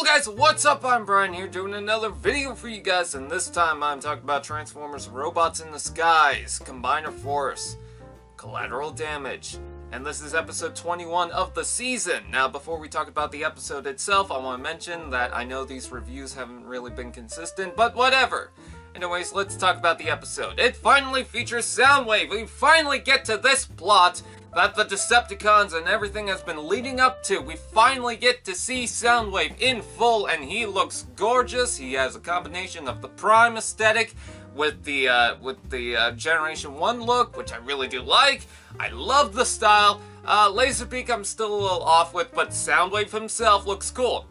Hello guys, what's up? I'm Brian here doing another video for you guys, and this time I'm talking about Transformers Robots in the Skies, Combiner Force, Collateral Damage, and this is episode 21 of the season. Now before we talk about the episode itself, I want to mention that I know these reviews haven't really been consistent, but whatever. Anyways, let's talk about the episode. It finally features Soundwave. We finally get to this plot that the Decepticons and everything has been leading up to. We finally get to see Soundwave in full, and he looks gorgeous. He has a combination of the Prime aesthetic with the Generation 1 look, which I really do like. I love the style. Laserbeak I'm still a little off with, but Soundwave himself looks cool.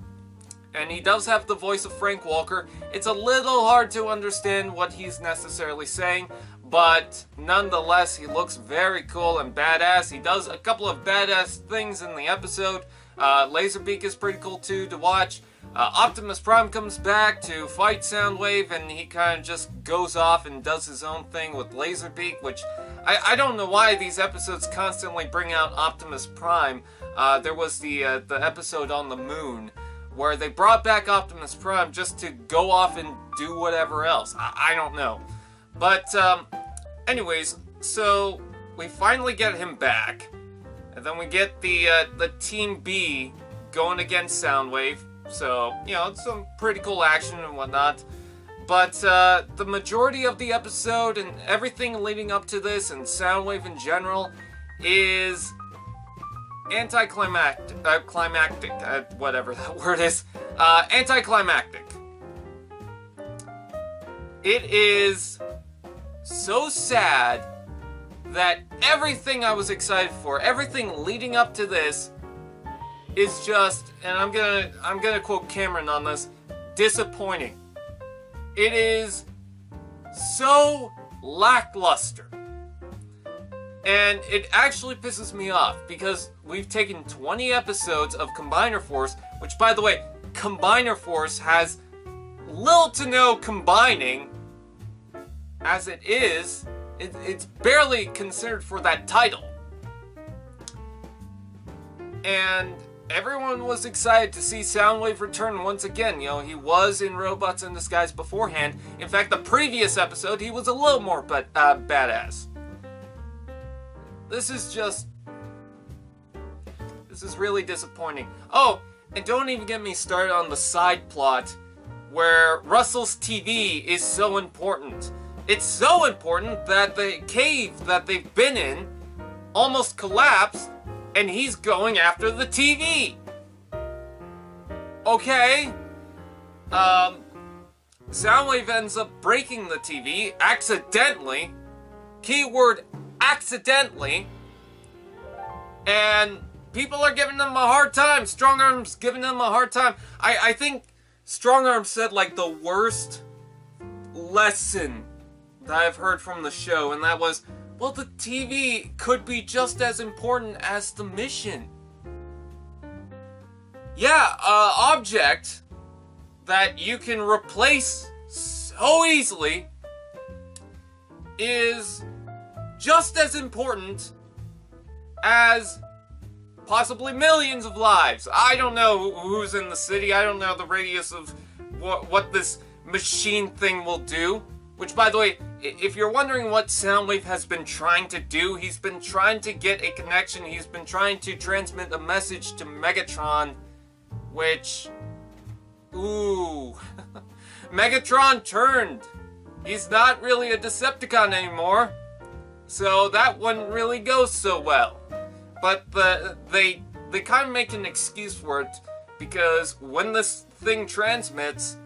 And he does have the voice of Frank Walker. It's a little hard to understand what he's necessarily saying, but nonetheless, he looks very cool and badass. He does a couple of badass things in the episode. Laserbeak is pretty cool too to watch. Optimus Prime comes back to fight Soundwave, and he kind of just goes off and does his own thing with Laserbeak, which I don't know why these episodes constantly bring out Optimus Prime. There was the episode on the moon, where they brought back Optimus Prime just to go off and do whatever else. I don't know. But, anyways, so we finally get him back, and then we get the Team B going against Soundwave, so, you know, it's some pretty cool action and whatnot. But, the majority of the episode and everything leading up to this, and Soundwave in general, is anticlimactic, whatever that word is, anticlimactic. It is so sad that everything I was excited for, everything leading up to this, is just, and I'm gonna quote Cameron on this, disappointing. It is so lackluster. And it actually pisses me off, because we've taken 20 episodes of Combiner Force, which, by the way, Combiner Force has little to no combining. As it is, it's barely considered for that title. And everyone was excited to see Soundwave return once again. You know, he was in Robots in Disguise beforehand. In fact, the previous episode, he was a little more badass. This is really disappointing. Oh, and don't even get me started on the side plot where Russell's TV is so important. It's so important that the cave that they've been in almost collapsed, and he's going after the TV. Okay. Soundwave ends up breaking the TV accidentally. Keyword accidentally, and people are giving them a hard time. Strong Arm's giving them a hard time. I think Strong Arm said like the worst lesson that I've heard from the show, and that was, well, the TV could be just as important as the mission. Yeah, object that you can replace so easily is just as important as possibly millions of lives. I don't know who's in the city. I don't know the radius of what this machine thing will do. Which, by the way, if you're wondering what Soundwave has been trying to do, he's been trying to get a connection. He's been trying to transmit a message to Megatron, which, ooh, Megatron turned. He's not really a Decepticon anymore. So that wouldn't really go so well. But they kind of make an excuse for it, because when this thing transmits,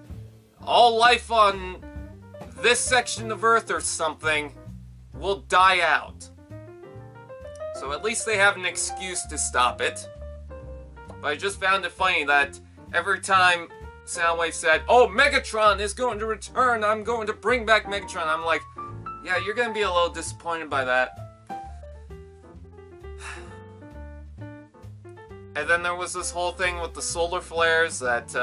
all life on this section of Earth or something will die out. So at least they have an excuse to stop it. But I just found it funny that every time Soundwave said, "Oh, Megatron is going to return, I'm going to bring back Megatron," I'm like, yeah, you're gonna be a little disappointed by that. And then there was this whole thing with the solar flares that,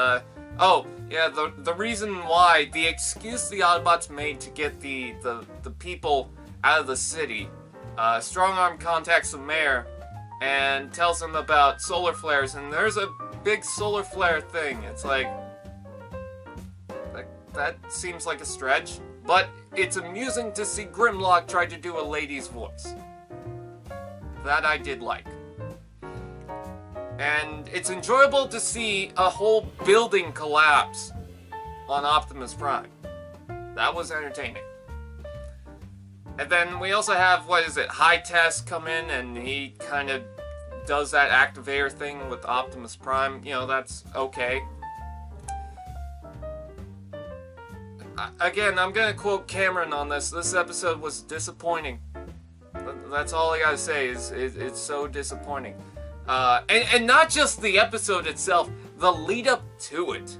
oh, yeah, the reason why, the excuse the Autobots made to get the people out of the city, Strong Arm contacts the mayor and tells him about solar flares, and there's a big solar flare thing. It's like that seems like a stretch, but it's amusing to see Grimlock try to do a lady's voice. That I did like. And it's enjoyable to see a whole building collapse on Optimus Prime. That was entertaining. And then we also have, what is it, High Test come in, and he kind of does that activator thing with Optimus Prime. You know, that's okay. Again, I'm gonna quote Cameron on this. This episode was disappointing. That's all I gotta say, is it's so disappointing. And not just the episode itself, the lead up to it.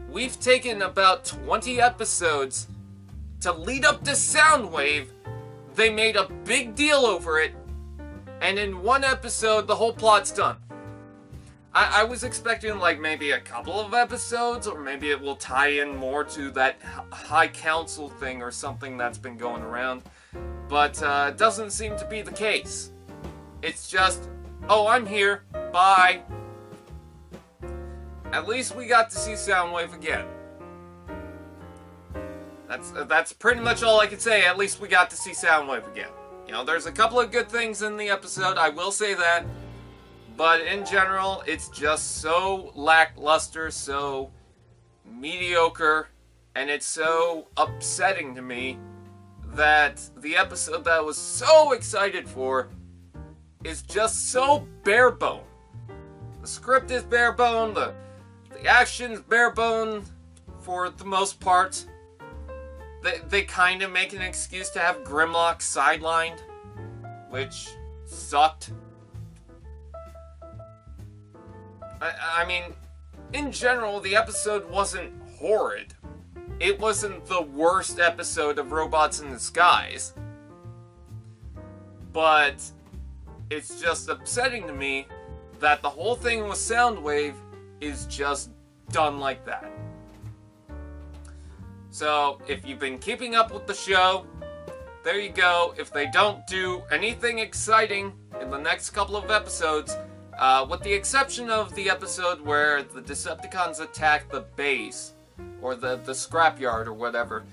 We've taken about 20 episodes to lead up to Soundwave. They made a big deal over it, and in one episode, the whole plot's done. I was expecting like maybe a couple of episodes, or maybe it will tie in more to that High Council thing or something that's been going around. But it doesn't seem to be the case. It's just, oh, I'm here, bye. At least we got to see Soundwave again. That's pretty much all I can say. At least we got to see Soundwave again. You know, there's a couple of good things in the episode, I will say that. But in general, it's just so lackluster, so mediocre, and it's so upsetting to me that the episode that I was so excited for is just so bare bone. The script is bare bone, the action's bare bone for the most part. They kind of make an excuse to have Grimlock sidelined, which sucked. I mean, in general, the episode wasn't horrid. It wasn't the worst episode of Robots in Disguise. But it's just upsetting to me that the whole thing with Soundwave is just done like that. So, if you've been keeping up with the show, there you go. If they don't do anything exciting in the next couple of episodes, with the exception of the episode where the Decepticons attack the base, or the scrapyard or whatever,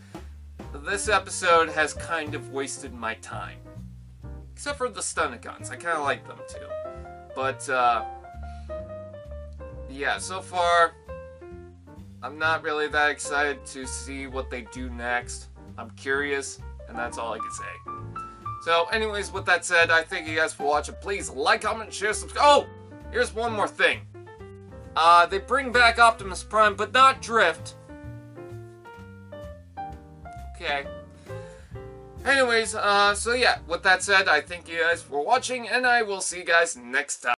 this episode has kind of wasted my time. Except for the Stunticons, I kind of like them too. But, yeah, so far, I'm not really that excited to see what they do next. I'm curious, and that's all I can say. So, anyways, with that said, I thank you guys for watching. Please like, comment, share, subscribe. Oh! Here's one more thing. They bring back Optimus Prime, but not Drift. Okay. Anyways, so yeah, with that said, I thank you guys for watching, and I will see you guys next time.